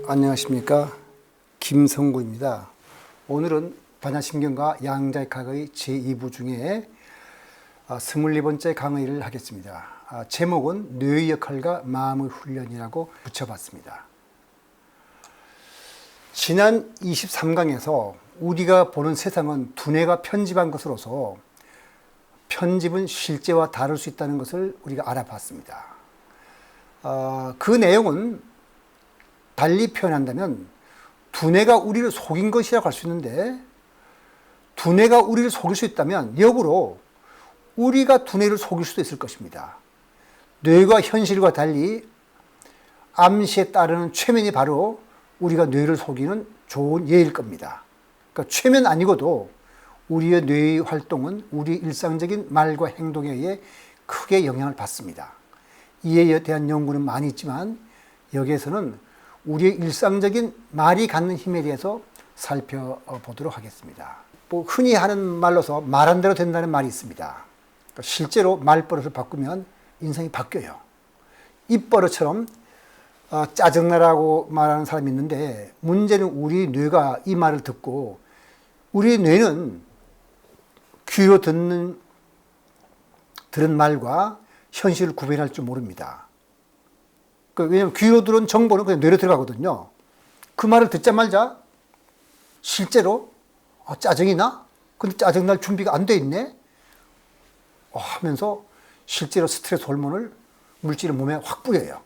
안녕하십니까, 김성구입니다. 오늘은 반야심경과 양자역학의 제2부 중에 24번째 강의를 하겠습니다. 제목은 뇌의 역할과 마음의 훈련이라고 붙여봤습니다. 지난 23강에서 우리가 보는 세상은 두뇌가 편집한 것으로서 편집은 실제와 다를 수 있다는 것을 우리가 알아봤습니다. 그 내용은 달리 표현한다면 두뇌가 우리를 속인 것이라고 할 수 있는데, 두뇌가 우리를 속일 수 있다면 역으로 우리가 두뇌를 속일 수도 있을 것입니다. 뇌가 현실과 달리 암시에 따르는 최면이 바로 우리가 뇌를 속이는 좋은 예일 겁니다. 그러니까 최면 아니고도 우리의 뇌의 활동은 우리 일상적인 말과 행동에 의해 크게 영향을 받습니다. 이에 대한 연구는 많이 있지만 여기에서는 우리의 일상적인 말이 갖는 힘에 대해서 살펴보도록 하겠습니다. 흔히 하는 말로서 말한 대로 된다는 말이 있습니다. 실제로 말버릇을 바꾸면 인생이 바뀌어요. 입버릇처럼 짜증나라고 말하는 사람이 있는데, 문제는 우리 뇌가 이 말을 듣고 우리 뇌는 귀로 들은 말과 현실을 구별할 줄 모릅니다. 왜냐하면 귀로 들은 정보는 그냥 뇌로 들어가거든요. 그 말을 듣자마자 실제로 짜증이 나? 근데 짜증날 준비가 안 돼 있네? 하면서 실제로 스트레스 호르몬을, 물질을 몸에 확 뿌려요.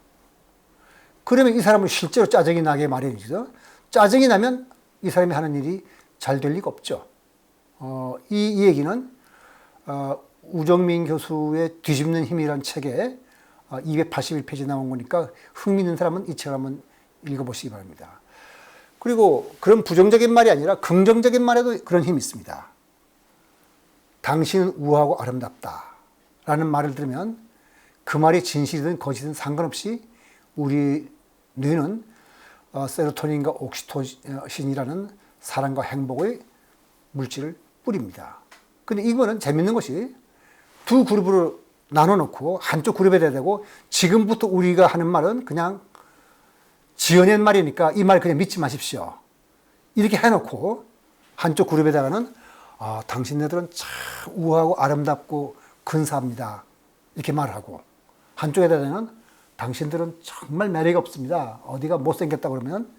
그러면 이 사람은 실제로 짜증이 나게 마련이죠. 짜증이 나면 이 사람이 하는 일이 잘 될 리가 없죠. 이 얘기는 우정민 교수의 뒤집는 힘이라는 책에 281페이지 나온 거니까 흥미있는 사람은 이 책을 한번 읽어보시기 바랍니다. 그리고 그런 부정적인 말이 아니라 긍정적인 말에도 그런 힘이 있습니다. 당신은 우아하고 아름답다 라는 말을 들으면 그 말이 진실이든 거짓이든 상관없이 우리 뇌는 세로토닌과 옥시토신이라는 사랑과 행복의 물질을 뿌립니다. 근데 이거는 재밌는 것이 두 그룹으로 나눠놓고 한쪽 그룹에 대야 되고, 지금부터 우리가 하는 말은 그냥 지어낸 말이니까 이 말 그냥 믿지 마십시오. 이렇게 해놓고 한쪽 그룹에다가는 당신네들은 참 우아하고 아름답고 근사합니다 이렇게 말하고, 한쪽에다가는 당신들은 정말 매력이 없습니다, 어디가 못생겼다 그러면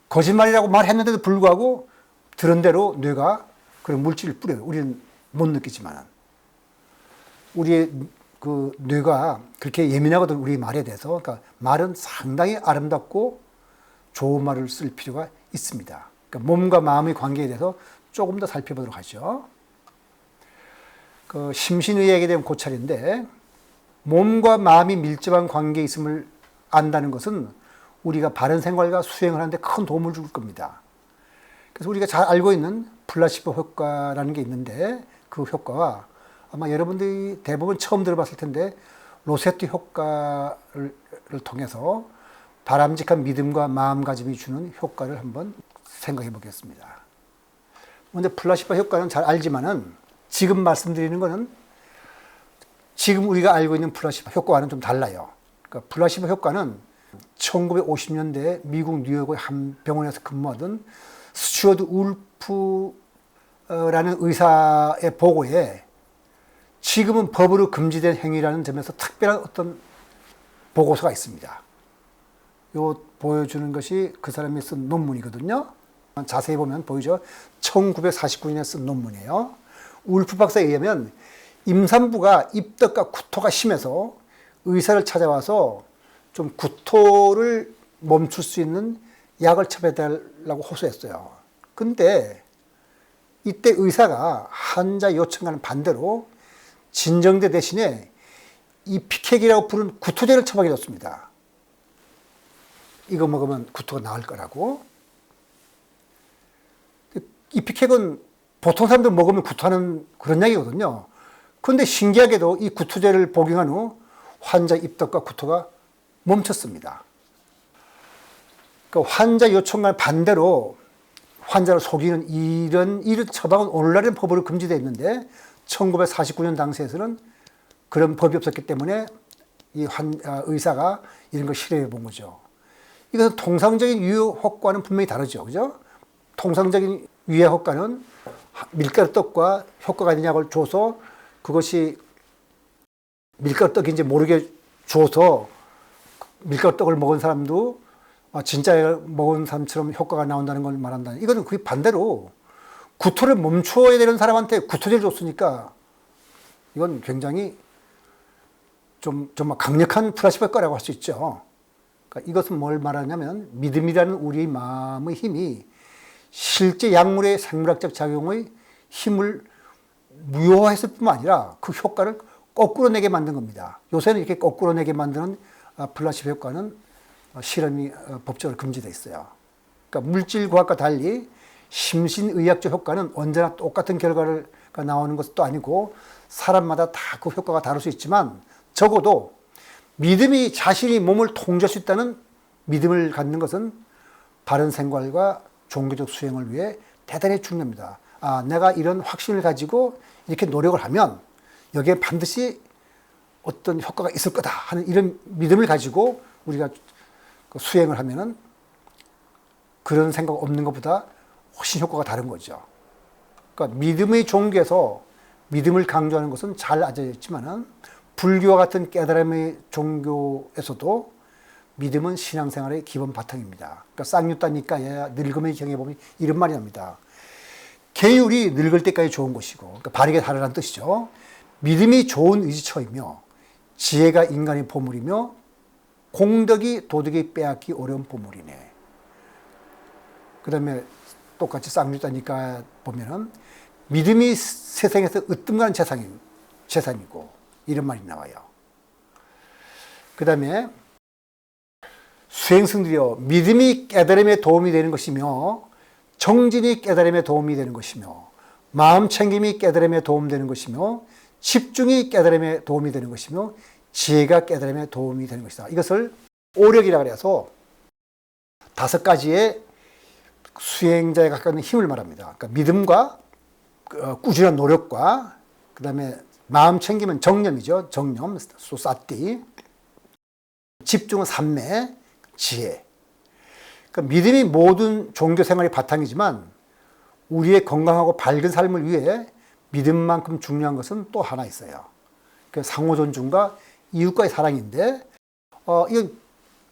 거짓말이라고 말했는데도 불구하고 들은 대로 뇌가 그런 물질을 뿌려요. 우리는 못 느끼지만 우리의 그 뇌가 그렇게 예민하거든, 우리 말에 대해서. 그러니까 말은 상당히 아름답고 좋은 말을 쓸 필요가 있습니다. 그러니까 몸과 마음의 관계에 대해서 조금 더 살펴보도록 하죠. 심신의학에 대한 고찰인데, 몸과 마음이 밀접한 관계에 있음을 안다는 것은 우리가 바른 생활과 수행을 하는데 큰 도움을 줄 겁니다. 그래서 우리가 잘 알고 있는 플라시보 효과라는 게 있는데, 그 효과가 아마 여러분들이 대부분 처음 들어봤을 텐데, 로세트 효과를 통해서 바람직한 믿음과 마음가짐이 주는 효과를 한번 생각해 보겠습니다. 먼저 플라시보 효과는 잘 알지만은 지금 말씀드리는 것은 지금 우리가 알고 있는 플라시보 효과와는 좀 달라요. 그러니까 플라시보 효과는 1950년대에 미국 뉴욕의 한 병원에서 근무하던 스튜어트 울프라는 의사의 보고에 지금은 법으로 금지된 행위라는 점에서 특별한 어떤 보고서가 있습니다. 요 보여주는 것이 그 사람이 쓴 논문이거든요. 자세히 보면 보이죠? 1949년에 쓴 논문이에요. 울프 박사에 의하면 임산부가 입덧과 구토가 심해서 의사를 찾아와서 좀 구토를 멈출 수 있는 약을 처방해달라고 호소했어요. 근데 이때 의사가 환자 요청과는 반대로 진정제 대신에 이 피케기라고 부르는 구토제를 처방해줬습니다. 이거 먹으면 구토가 나을 거라고. 이 피케는 보통 사람들 먹으면 구토하는 그런 약이거든요. 그런데 신기하게도 이 구토제를 복용한 후 환자 입덧과 구토가 멈췄습니다. 그러니까 환자 요청과 반대로 환자를 속이는 이런 처방은 오늘날은 법으로 금지되어 있는데 1949년 당시에서는 그런 법이 없었기 때문에 의사가 이런 걸 실험해 본 거죠. 이것은 통상적인 유해 효과는 분명히 다르죠. 그죠? 통상적인 유해 효과는 밀가루떡과 효과가 있냐고 줘서 그것이 밀가루떡인지 모르게 줘서 밀가루떡을 먹은 사람도 진짜 먹은 사람처럼 효과가 나온다는 걸 말한다. 이거는 그 반대로 구토를 멈춰야 되는 사람한테 구토제를 줬으니까 이건 굉장히 정말 강력한 플라시보 효과라고 할 수 있죠. 그러니까 이것은 뭘 말하냐면 믿음이라는 우리의 마음의 힘이 실제 약물의 생물학적 작용의 힘을 무효화했을 뿐만 아니라 그 효과를 거꾸로 내게 만든 겁니다. 요새는 이렇게 거꾸로 내게 만드는 플라시보 효과는 실험이 법적으로 금지되어 있어요. 그러니까 물질과학과 달리 심신의학적 효과는 언제나 똑같은 결과가 나오는 것도 아니고 사람마다 다 그 효과가 다를 수 있지만 적어도 믿음이 자신이 몸을 통제할 수 있다는 믿음을 갖는 것은 바른 생활과 종교적 수행을 위해 대단히 중요합니다. 내가 이런 확신을 가지고 이렇게 노력을 하면 여기에 반드시 어떤 효과가 있을 거다 하는 이런 믿음을 가지고 우리가 수행을 하면은 그런 생각 없는 것보다 훨씬 효과가 다른 거죠. 그러니까 믿음의 종교에서 믿음을 강조하는 것은 잘 알려져 있지만은 불교와 같은 깨달음의 종교에서도 믿음은 신앙생활의 기본 바탕입니다. 그러니까 쌍유따니까의 늙음의 경에 보면 이런 말이 납니다. 계율이 늙을 때까지 좋은 것이고, 그러니까 바르게 다르라는 뜻이죠. 믿음이 좋은 의지처이며 지혜가 인간의 보물이며 공덕이 도덕이 빼앗기 어려운 보물이네. 그 다음에 똑같이 쌍유따니까 보면은 믿음이 세상에서 으뜸가는 재산이고 이런 말이 나와요. 그 다음에 수행승들이여 믿음이 깨달음에 도움이 되는 것이며 정진이 깨달음에 도움이 되는 것이며 마음챙김이 깨달음에 도움되는 것이며 집중이 깨달음에 도움이 되는 것이며 지혜가 깨달음에 도움이 되는 것이다. 이것을 오력이라고 해서 5가지의 수행자에 가까운 힘을 말합니다. 그러니까 믿음과 꾸준한 노력과 그 다음에 마음 챙기면 정념이죠. 정념, 소사띠. 집중은 삼매, 지혜. 그러니까 믿음이 모든 종교 생활의 바탕이지만 우리의 건강하고 밝은 삶을 위해 믿음만큼 중요한 것은 또 하나 있어요. 그 상호 존중과 이웃과의 사랑인데, 이건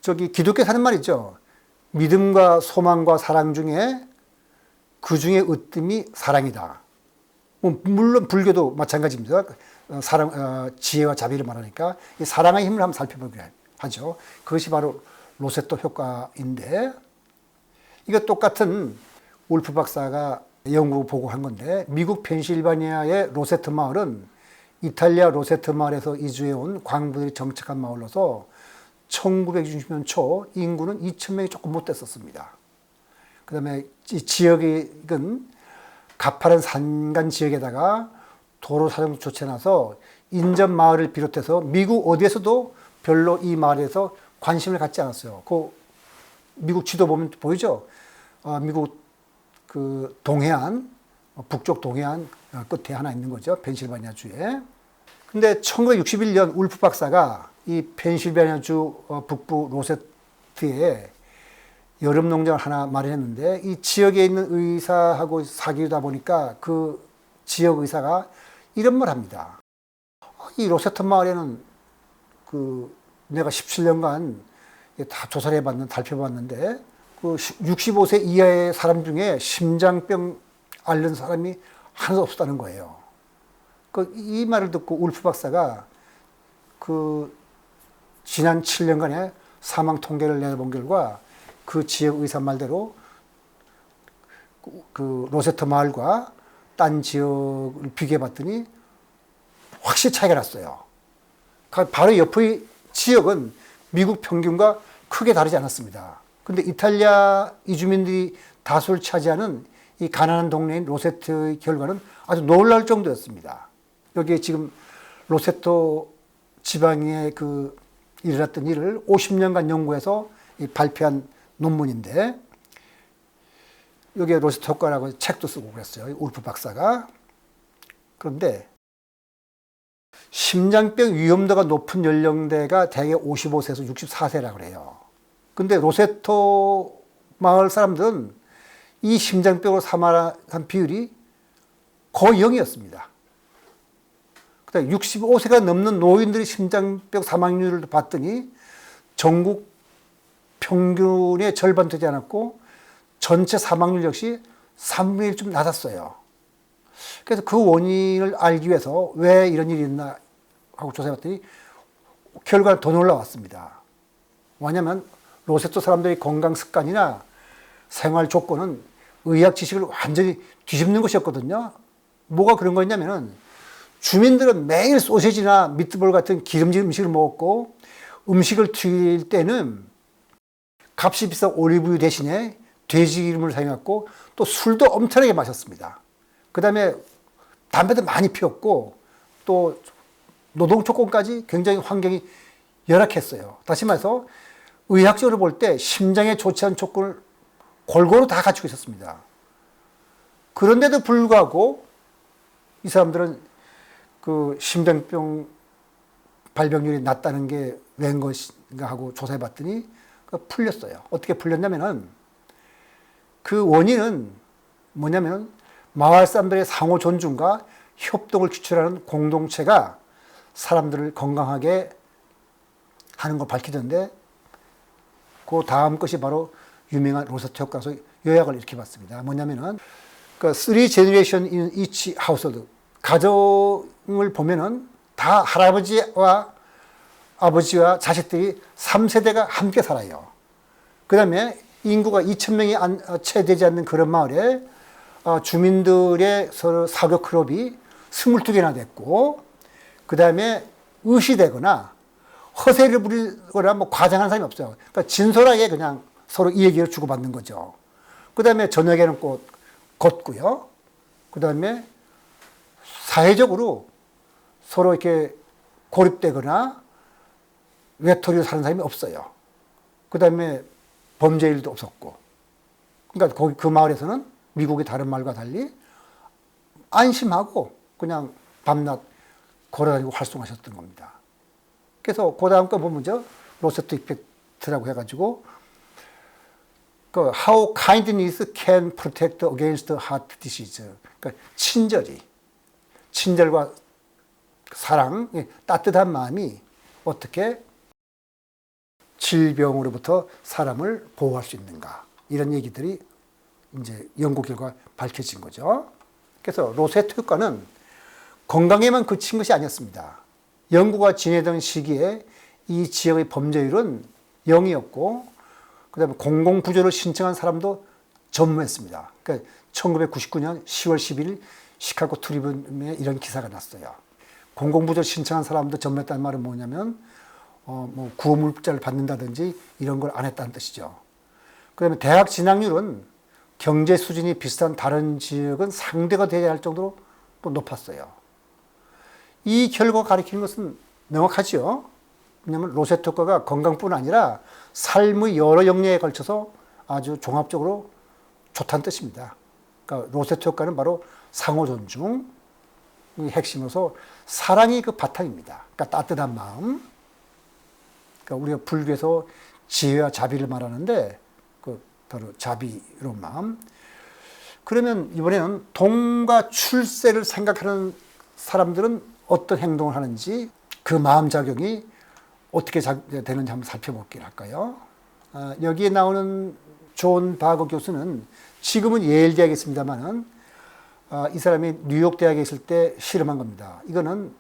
기독교에서 하는 말이죠. 믿음과 소망과 사랑 중에 그 중에 으뜸이 사랑이다. 물론 불교도 마찬가지입니다. 지혜와 자비를 말하니까 이 사랑의 힘을 한번 살펴보기로 하죠. 그것이 바로 로세토 효과인데, 이거 똑같은 울프 박사가 연구 보고한 건데, 미국 펜실바니아의 로세트 마을은 이탈리아 로세트 마을에서 이주해 온 광부들이 정착한 마을로서 1960년 초 인구는 2,000명이 조금 못 됐었습니다. 그 다음에 이 지역은 가파른 산간 지역에다가 도로 사정도 좋지 않아서 인접 마을을 비롯해서 미국 어디에서도 별로 이 마을에서 관심을 갖지 않았어요. 그 미국 지도 보면 보이죠? 미국 그 동해안, 북쪽 동해안 끝에 하나 있는 거죠. 펜실바니아 주에. 근데 1961년 울프 박사가 이 펜실바니아주 북부 로세트에 여름 농장을 하나 마련했는데 이 지역에 있는 의사하고 사귀다 보니까 그 지역 의사가 이런 말 합니다. 이 로세트 마을에는 내가 17년간 다 조사를 해봤는데, 살펴봤는데, 65세 이하의 사람 중에 심장병 앓는 사람이 하나도 없었다는 거예요. 이 말을 듣고 울프 박사가 지난 7년간의 사망 통계를 내본 결과 그 지역 의사 말대로 로세트 마을과 딴 지역을 비교해 봤더니 확실히 차이가 났어요. 바로 옆의 지역은 미국 평균과 크게 다르지 않았습니다. 근데 이탈리아 이주민들이 다수를 차지하는 이 가난한 동네인 로세트의 결과는 아주 놀라울 정도였습니다. 여기에 지금 로세토 지방에 일어났던 일을 50년간 연구해서 발표한 논문인데, 여기에 로세토 효과라고 책도 쓰고 그랬어요. 울프 박사가. 그런데 심장병 위험도가 높은 연령대가 대개 55세에서 64세라 그래요. 근데 로세토 마을 사람들은 이 심장병으로 사망한 비율이 거의 0이었습니다. 그다음에 65세가 넘는 노인들의 심장병 사망률을 봤더니 전국 평균의 절반 되지 않았고 전체 사망률 역시 3분의 1좀 낮았어요. 그래서 그 원인을 알기 위해서 왜 이런 일이 있나 하고 조사해봤더니 결과가 더 놀라웠습니다. 왜냐하면 로세토 사람들의 건강 습관이나 생활 조건은 의학 지식을 완전히 뒤집는 것이었거든요. 뭐가 그런 거였냐면은 주민들은 매일 소시지나 미트볼 같은 기름진 음식을 먹었고 음식을 튀길 때는 값이 비싼 올리브유 대신에 돼지 기름을 사용했고 또 술도 엄청나게 마셨습니다. 그 다음에 담배도 많이 피웠고 또 노동 조건까지 굉장히 환경이 열악했어요. 다시 말해서 의학적으로 볼 때 심장에 좋지 않은 조건을 골고루 다 갖추고 있었습니다. 그런데도 불구하고 이 사람들은 그 심장병 발병률이 낮다는 게 웬 것인가 하고 조사해 봤더니 풀렸어요. 어떻게 풀렸냐면은 그 원인은 뭐냐면은 마을 사람들의 상호 존중과 협동을 기초로 공동체가 사람들을 건강하게 하는 걸 밝히던데 그 다음 것이 바로 유명한 로세토 효과서 요약을 이렇게 봤습니다. 뭐냐면은 그 3 generation in each household 가정을 보면은 다 할아버지와 아버지와 자식들이 3세대가 함께 살아요. 그 다음에 인구가 2,000명이 채 되지 않는 그런 마을에 주민들의 서로 사교 클럽이 22개나 됐고, 그 다음에 의시되거나 허세를 부리거나 뭐 과장한 사람이 없어요. 그러니까 진솔하게 그냥 서로 이 얘기를 주고받는 거죠. 그 다음에 저녁에는 꼭 걷고요. 그 다음에 사회적으로 서로 이렇게 고립되거나 외톨이로 사는 사람이 없어요. 그 다음에 범죄일도 없었고. 그러니까 거기 그 마을에서는 미국의 다른 마을과 달리 안심하고 그냥 밤낮 걸어다니고 활동하셨던 겁니다. 그래서 그 다음 거 보면 로세토 이펙트라고 해가지고 그 How kindness can protect against heart disease. 그러니까 친절과 사랑, 따뜻한 마음이 어떻게 질병으로부터 사람을 보호할 수 있는가. 이런 얘기들이 이제 연구 결과 밝혀진 거죠. 그래서 로세토 효과는 건강에만 그친 것이 아니었습니다. 연구가 진행되던 시기에 이 지역의 범죄율은 0이었고, 그 다음에 공공부조를 신청한 사람도 전무했습니다. 그러니까 1999년 10월 11일 시카고 트리뷴에 이런 기사가 났어요. 공공부조 신청한 사람도 전무했다는 말은 뭐냐면, 뭐 구호물자를 받는다든지 이런 걸 안 했다는 뜻이죠. 그 다음에 대학 진학률은 경제 수준이 비슷한 다른 지역은 상대가 되어야 할 정도로 또 높았어요. 이 결과가 가리키는 것은 명확하죠. 왜냐하면 로세토 효과가 건강뿐 아니라 삶의 여러 영역에 걸쳐서 아주 종합적으로 좋다는 뜻입니다. 그러니까 로세토 효과는 바로 상호 존중이 핵심으로서 사랑이 그 바탕입니다. 그러니까 따뜻한 마음. 그러니까 우리가 불교에서 지혜와 자비를 말하는데 그 바로 자비로운 마음. 그러면 이번에는 동과 출세를 생각하는 사람들은 어떤 행동을 하는지 그 마음작용이 어떻게 되는지 한번 살펴볼게요 할까요? 여기에 나오는 존 바거 교수는 지금은 예일 대학에 있습니다만은 이 사람이 뉴욕 대학에 있을 때 실험한 겁니다. 이거는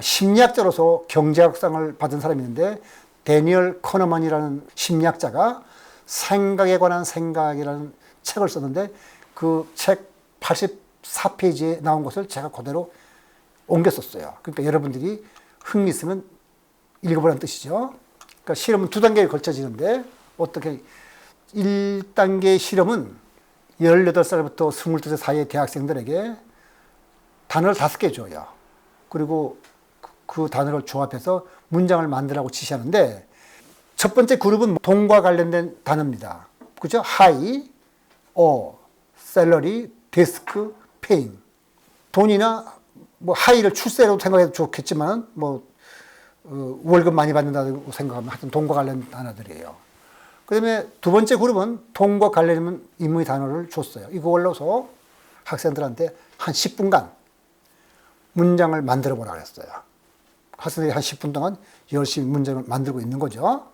심리학자로서 경제학상을 받은 사람이 있는데 데니얼 커너먼이라는 심리학자가 생각에 관한 생각이라는 책을 썼는데 그 책 84페이지에 나온 것을 제가 그대로 옮겼었어요. 그러니까 여러분들이 흥미 있으면 읽어보라는 뜻이죠. 그러니까 실험은 2단계에 걸쳐지는데 어떻게 1단계 실험은 18살부터 22세 사이의 대학생들에게 단어를 5개 줘요. 그리고 그 단어를 조합해서 문장을 만들라고 지시하는데 첫 번째 그룹은 돈과 관련된 단어입니다. 그죠? high, salary, desk, paying. 돈이나 뭐 하이를 출세로 생각해도 좋겠지만 뭐 월급 많이 받는다고 생각하면 하여튼 돈과 관련 단어들이에요. 그다음에 두 번째 그룹은 돈과 관련 있는 인문의 단어를 줬어요. 이걸로서 학생들한테 한 10분간 문장을 만들어 보라 그랬어요. 학생들이 한 10분 동안 열심히 문장을 만들고 있는 거죠.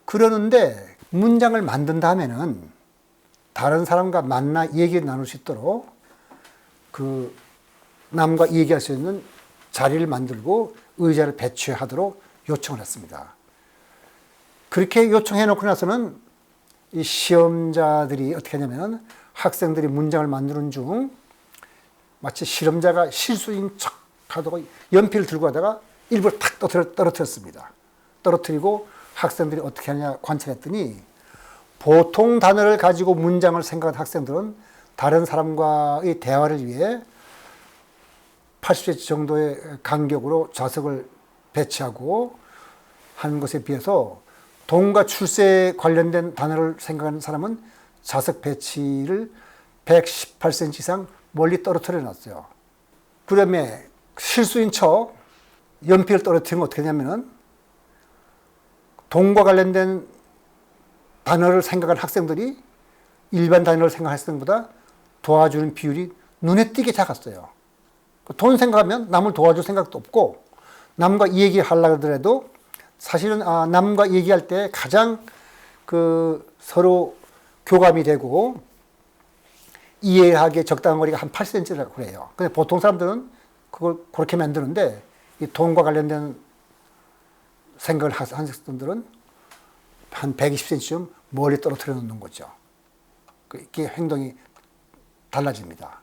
그러는데 문장을 만든 다음에는 다른 사람과 만나 얘기를 나눌 수 있도록 그 남과 얘기할 수 있는 자리를 만들고 의자를 배치하도록 요청을 했습니다. 그렇게 요청해 놓고 나서는 이 시험자들이 어떻게 하냐면 학생들이 문장을 만드는 중 마치 실험자가 실수인 척 하다가 연필을 들고 가다가 일부러 탁 떨어뜨렸습니다. 떨어뜨리고 학생들이 어떻게 하냐 관찰했더니 보통 단어를 가지고 문장을 생각한 학생들은 다른 사람과의 대화를 위해 80cm 정도의 간격으로 좌석을 배치하고 하는 것에 비해서 돈과 출세에 관련된 단어를 생각하는 사람은 좌석 배치를 118cm 이상 멀리 떨어뜨려 놨어요. 그다음에 실수인 척 연필을 떨어뜨리면 어떻게 되냐면은 돈과 관련된 단어를 생각한 학생들이 일반 단어를 생각할 학생보다 도와주는 비율이 눈에 띄게 작았어요. 돈 생각하면 남을 도와줄 생각도 없고 남과 얘기하려고 하더라도 사실은 남과 얘기할 때 가장 그 서로 교감이 되고 이해하기에 적당한 거리가 한 8cm라고 그래요. 근데 보통 사람들은 그걸 그렇게 만드는데 이 돈과 관련된 생각을 하는 학생들은 한 120cm쯤 멀리 떨어뜨려 놓는 거죠. 이게 행동이 달라집니다.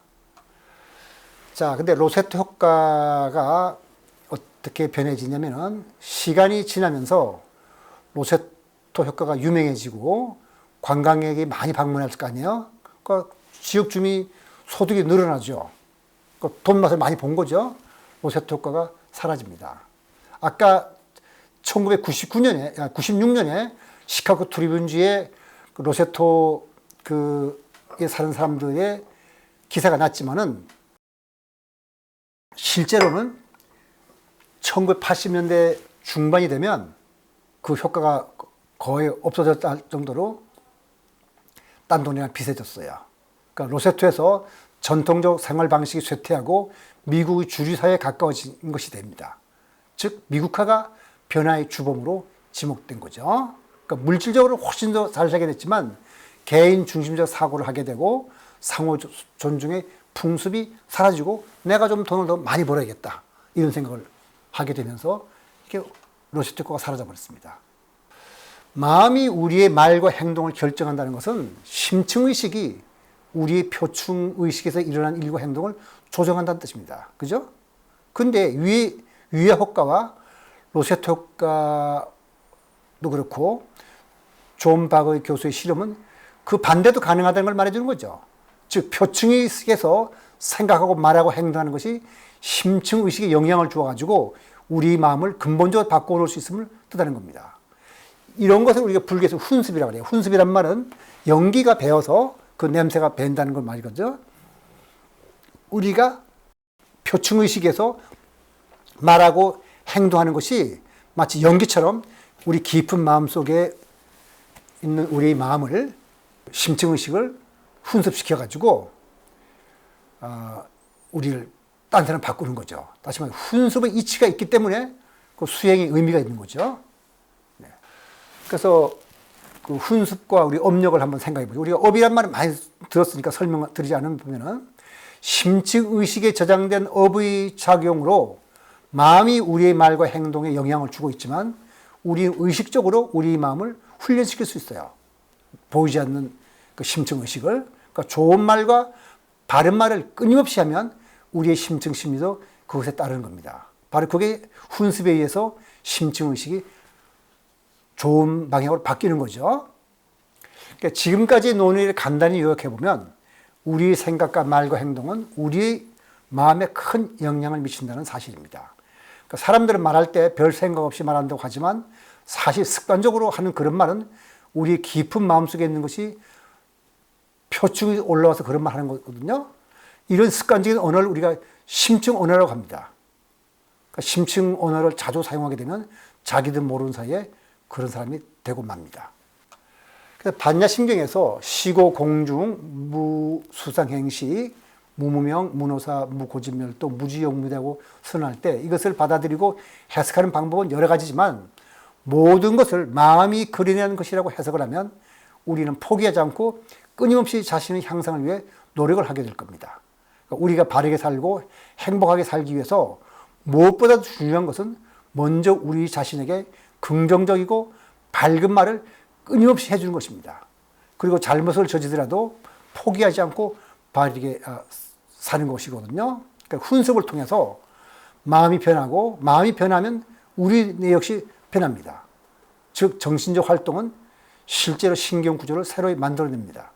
자, 근데 로세트 효과가 어떻게 변해지냐면은 시간이 지나면서 로세트 효과가 유명해지고 관광객이 많이 방문할 거 아니에요? 그러니까 지역 주민 소득이 늘어나죠. 그러니까 돈 맛을 많이 본 거죠. 로세트 효과가 사라집니다. 아까 96년에 시카고 트리뷴지에 로세토에 사는 사람들의 기사가 났지만은 실제로는 1980년대 중반이 되면 그 효과가 거의 없어졌다 정도로 딴 돈이랑 비싸졌어요. 그러니까 로세토에서 전통적 생활 방식이 쇠퇴하고 미국의 주류사회에 가까워진 것이 됩니다. 즉 미국화가 변화의 주범으로 지목된 거죠. 그러니까 물질적으로 훨씬 더 잘 살게 됐지만 개인 중심적 사고를 하게 되고 상호 존중의 풍습이 사라지고 내가 좀 돈을 더 많이 벌어야겠다 이런 생각을 하게 되면서 이렇게 로세트 효과가 사라져 버렸습니다. 마음이 우리의 말과 행동을 결정한다는 것은 심층의식이 우리의 표층의식에서 일어난 일과 행동을 조정한다는 뜻입니다. 그죠? 근데 위의 효과와 로세트 효과도 그렇고 존 바거의 교수의 실험은 그 반대도 가능하다는 걸 말해주는 거죠. 즉 표층의식에서 생각하고 말하고 행동하는 것이 심층의식에 영향을 주어가지고 우리 마음을 근본적으로 바꿔놓을 수 있음을 뜻하는 겁니다. 이런 것을 우리가 불교에서 훈습이라고 해요. 훈습이란 말은 연기가 배어서 그 냄새가 밴다는 걸 말이거든요. 우리가 표층의식에서 말하고 행동하는 것이 마치 연기처럼 우리 깊은 마음속에 있는 우리의 마음을 심층의식을 훈습시켜가지고 우리를 딴 사람 바꾸는 거죠. 다시 말해 훈습의 이치가 있기 때문에 그 수행의 의미가 있는 거죠. 네. 그래서 그 훈습과 우리 업력을 한번 생각해 보죠. 우리가 업이란 말을 많이 들었으니까 설명 드리지 않으면 심층의식에 저장된 업의 작용으로 마음이 우리의 말과 행동에 영향을 주고 있지만 우리 의식적으로 우리 마음을 훈련시킬 수 있어요. 보이지 않는 그 심층의식을. 그러니까 좋은 말과 바른 말을 끊임없이 하면 우리의 심층 심리도 그것에 따르는 겁니다. 바로 그게 훈습에 의해서 심층의식이 좋은 방향으로 바뀌는 거죠. 그러니까 지금까지 논의를 간단히 요약해 보면 우리의 생각과 말과 행동은 우리의 마음에 큰 영향을 미친다는 사실입니다. 그러니까 사람들은 말할 때 별 생각 없이 말한다고 하지만 사실 습관적으로 하는 그런 말은 우리 깊은 마음속에 있는 것이 표층이 올라와서 그런 말 하는 거거든요. 이런 습관적인 언어를 우리가 심층 언어라고 합니다. 그러니까 심층 언어를 자주 사용하게 되면 자기도 모르는 사이에 그런 사람이 되고 맙니다. 그래서 반야심경에서 시고 공중 무수상행시 무무명 무노사 무고진멸도 무지영무대하고 선언할 때 이것을 받아들이고 해석하는 방법은 여러 가지지만 모든 것을 마음이 그려내는 것이라고 해석을 하면 우리는 포기하지 않고 끊임없이 자신의 향상을 위해 노력을 하게 될 겁니다. 그러니까 우리가 바르게 살고 행복하게 살기 위해서 무엇보다 중요한 것은 먼저 우리 자신에게 긍정적이고 밝은 말을 끊임없이 해주는 것입니다. 그리고 잘못을 저지더라도 포기하지 않고 바르게 사는 것이거든요. 그러니까 훈습을 통해서 마음이 변하고 마음이 변하면 우리 역시 변합니다. 즉 정신적 활동은 실제로 신경 구조를 새로 만들어냅니다.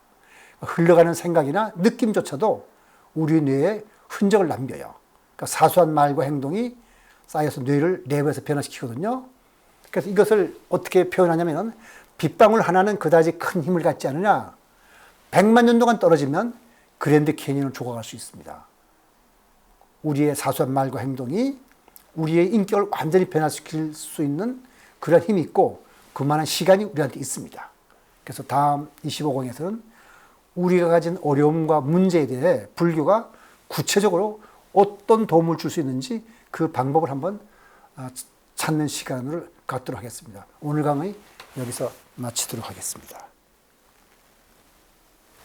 흘러가는 생각이나 느낌조차도 우리 뇌에 흔적을 남겨요. 그러니까 사소한 말과 행동이 쌓여서 뇌를 내부에서 변화시키거든요. 그래서 이것을 어떻게 표현하냐면 빗방울 하나는 그다지 큰 힘을 갖지 않으냐. 100만 년 동안 떨어지면 그랜드 캐니언을 조각할 수 있습니다. 우리의 사소한 말과 행동이 우리의 인격을 완전히 변화시킬 수 있는 그런 힘이 있고 그만한 시간이 우리한테 있습니다. 그래서 다음 25강에서는 우리가 가진 어려움과 문제에 대해 불교가 구체적으로 어떤 도움을 줄 수 있는지 그 방법을 한번 찾는 시간을 갖도록 하겠습니다. 오늘 강의 여기서 마치도록 하겠습니다.